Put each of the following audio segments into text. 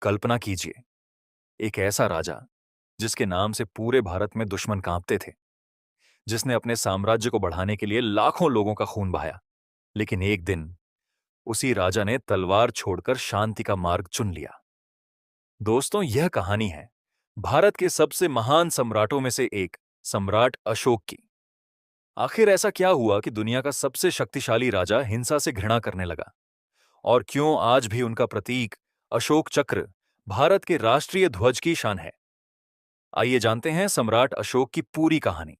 कल्पना कीजिए, एक ऐसा राजा जिसके नाम से पूरे भारत में दुश्मन कांपते थे, जिसने अपने साम्राज्य को बढ़ाने के लिए लाखों लोगों का खून बहाया। लेकिन एक दिन उसी राजा ने तलवार छोड़कर शांति का मार्ग चुन लिया। दोस्तों, यह कहानी है भारत के सबसे महान सम्राटों में से एक, सम्राट अशोक की। आखिर ऐसा क्या हुआ कि दुनिया का सबसे शक्तिशाली राजा हिंसा से घृणा करने लगा? और क्यों आज भी उनका प्रतीक अशोक चक्र भारत के राष्ट्रीय ध्वज की शान है? आइए जानते हैं सम्राट अशोक की पूरी कहानी।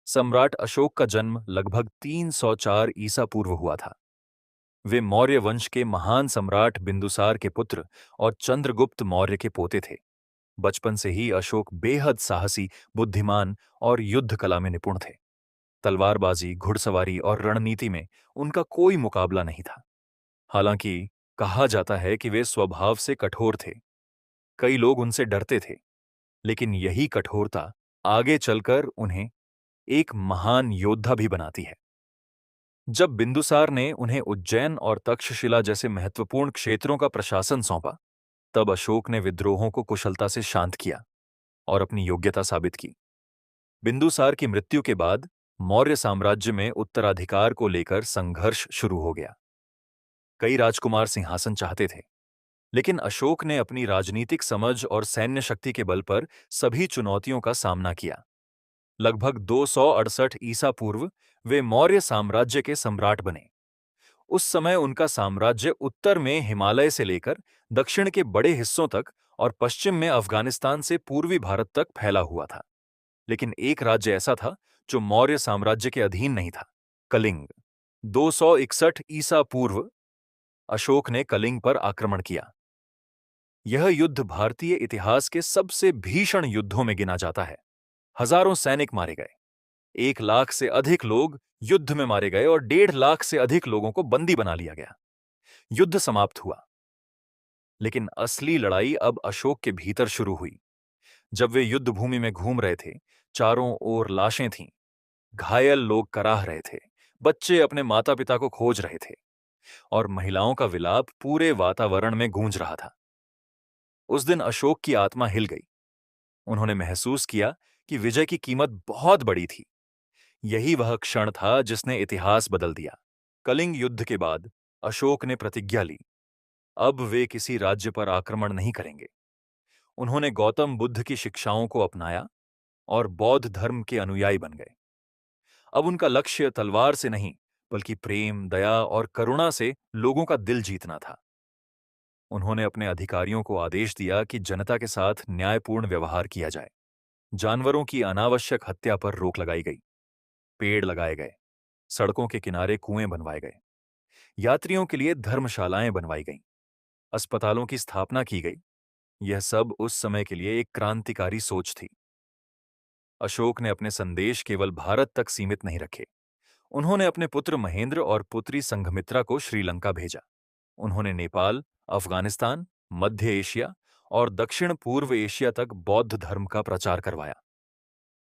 सम्राट अशोक का जन्म लगभग 304 ईसा पूर्व हुआ था। वे मौर्य वंश के महान सम्राट बिंदुसार के पुत्र और चंद्रगुप्त मौर्य के पोते थे। बचपन से ही अशोक बेहद साहसी, बुद्धिमान और युद्ध कला में निपुण थे। तलवारबाजी, घुड़सवारी और रणनीति में उनका कोई मुकाबला नहीं था। हालांकि कहा जाता है कि वे स्वभाव से कठोर थे। कई लोग उनसे डरते थे, लेकिन यही कठोरता आगे चलकर उन्हें एक महान योद्धा भी बनाती है। जब बिंदुसार ने उन्हें उज्जैन और तक्षशिला जैसे महत्वपूर्ण क्षेत्रों का प्रशासन सौंपा, तब अशोक ने विद्रोहों को कुशलता से शांत किया और अपनी योग्यता साबित की। बिंदुसार की मृत्यु के बाद मौर्य साम्राज्य में उत्तराधिकार को लेकर संघर्ष शुरू हो गया। कई राजकुमार सिंहासन चाहते थे, लेकिन अशोक ने अपनी राजनीतिक समझ और सैन्य शक्ति के बल पर सभी चुनौतियों का सामना किया। लगभग 268 ईसा पूर्व वे मौर्य साम्राज्य के सम्राट बने। उस समय उनका साम्राज्य उत्तर में हिमालय से लेकर दक्षिण के बड़े हिस्सों तक और पश्चिम में अफगानिस्तान से पूर्वी भारत तक फैला हुआ था। लेकिन एक राज्य ऐसा था जो मौर्य साम्राज्य के अधीन नहीं था, कलिंग। 261 ईसा पूर्व अशोक ने कलिंग पर आक्रमण किया। यह युद्ध भारतीय इतिहास के सबसे भीषण युद्धों में गिना जाता है। हजारों सैनिक मारे गए, 1 लाख से अधिक लोग युद्ध में मारे गए और 1.5 लाख से अधिक लोगों को बंदी बना लिया गया। युद्ध समाप्त हुआ, लेकिन असली लड़ाई अब अशोक के भीतर शुरू हुई। जब वे युद्ध भूमि में घूम रहे थे, चारों ओर लाशें थीं, घायल लोग कराह रहे थे, बच्चे अपने माता पिता को खोज रहे थे और महिलाओं का विलाप पूरे वातावरण में गूंज रहा था। उस दिन अशोक की आत्मा हिल गई। उन्होंने महसूस किया कि विजय की कीमत बहुत बड़ी थी। यही वह क्षण था जिसने इतिहास बदल दिया। कलिंग युद्ध के बाद अशोक ने प्रतिज्ञा ली, अब वे किसी राज्य पर आक्रमण नहीं करेंगे। उन्होंने गौतम बुद्ध की शिक्षाओं को अपनाया और बौद्ध धर्म के अनुयायी बन गए। अब उनका लक्ष्य तलवार से नहीं, बल्कि प्रेम, दया और करुणा से लोगों का दिल जीतना था। उन्होंने अपने अधिकारियों को आदेश दिया कि जनता के साथ न्यायपूर्ण व्यवहार किया जाए। जानवरों की अनावश्यक हत्या पर रोक लगाई गई, पेड़ लगाए गए, सड़कों के किनारे कुएं बनवाए गए, यात्रियों के लिए धर्मशालाएं बनवाई गईं, अस्पतालों की स्थापना की गई। यह सब उस समय के लिए एक क्रांतिकारी सोच थी। अशोक ने अपने संदेश केवल भारत तक सीमित नहीं रखे। उन्होंने अपने पुत्र महेंद्र और पुत्री संघमित्रा को श्रीलंका भेजा। उन्होंने नेपाल, अफगानिस्तान, मध्य एशिया और दक्षिण पूर्व एशिया तक बौद्ध धर्म का प्रचार करवाया।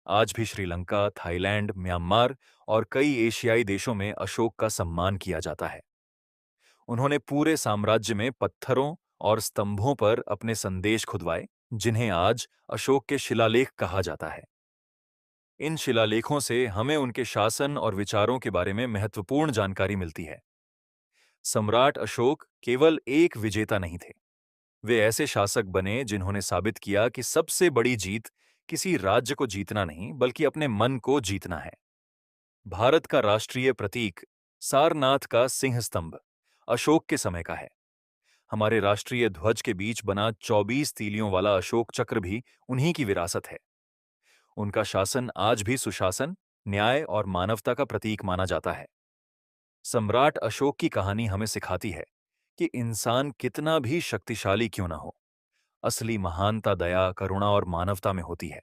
आज भी श्रीलंका, थाईलैंड, म्यांमार और कई एशियाई देशों में अशोक का सम्मान किया जाता है। उन्होंने पूरे साम्राज्य में पत्थरों और स्तंभों पर अपने संदेश खुदवाए, जिन्हें आज अशोक के शिलालेख कहा जाता है। इन शिलालेखों से हमें उनके शासन और विचारों के बारे में महत्वपूर्ण जानकारी मिलती है। सम्राट अशोक केवल एक विजेता नहीं थे। वे ऐसे शासक बने जिन्होंने साबित किया कि सबसे बड़ी जीत किसी राज्य को जीतना नहीं, बल्कि अपने मन को जीतना है। भारत का राष्ट्रीय प्रतीक सारनाथ का सिंह स्तंभ अशोक के समय का है। हमारे राष्ट्रीय ध्वज के बीच बना 24 तीलियों वाला अशोक चक्र भी उन्हीं की विरासत है। उनका शासन आज भी सुशासन, न्याय और मानवता का प्रतीक माना जाता है। सम्राट अशोक की कहानी हमें सिखाती है कि इंसान कितना भी शक्तिशाली क्यों ना हो, असली महानता दया, करुणा और मानवता में होती है।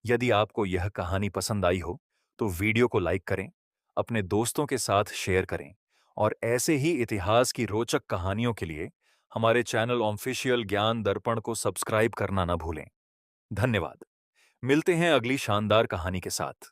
यदि आपको यह कहानी पसंद आई हो, तो वीडियो को लाइक करें, अपने दोस्तों के साथ शेयर करें और ऐसे ही इतिहास की रोचक कहानियों के लिए हमारे चैनल ऑफिशियल ज्ञान दर्पण को सब्सक्राइब करना न भूलें। धन्यवाद। मिलते हैं अगली शानदार कहानी के साथ।